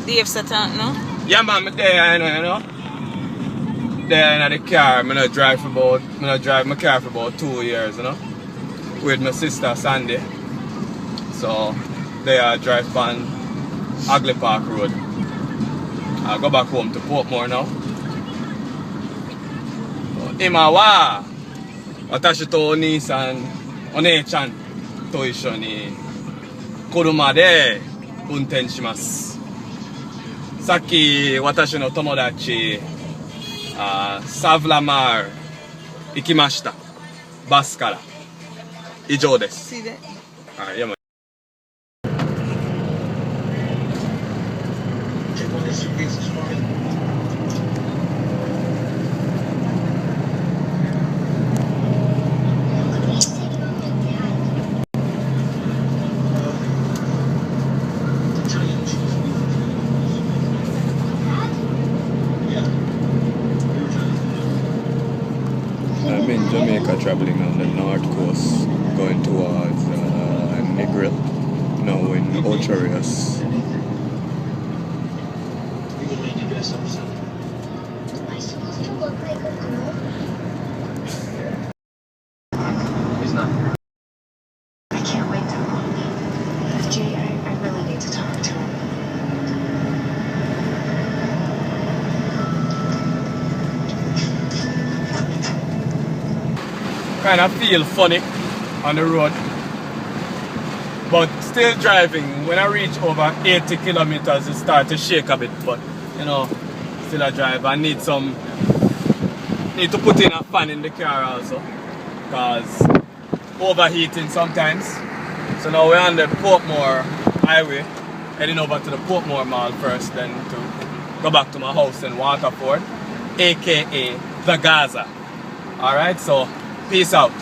Dave Satan, no? Yeah, man, I'm there, you know. There in the car, I don't drive my car for about 2 years, you know. With my sister Sandy. So they drive on Hagley Park Road. I go back home to Portmore now. Imawa, watashi to Oni-san, One-chan to isho ni kuruma de unten shimasu. さっき私の友達、サヴラマール行きました。バスから。以上です。はい、I'm in Jamaica traveling on the north coast, going towards Negril, now in Ocho Rios. I can't wait that long. Jay, I really need to talk to him. Kind of feel funny on the road, but still driving. When I reach over 80 kilometers, it starts to shake a bit, but you know, still I drive. I need to put in a fan in the car also, because overheating sometimes. So now we're on the Portmore highway, heading over to the Portmore Mall first, then to go back to my house in Waterford, aka the Gaza. Alright, so peace out.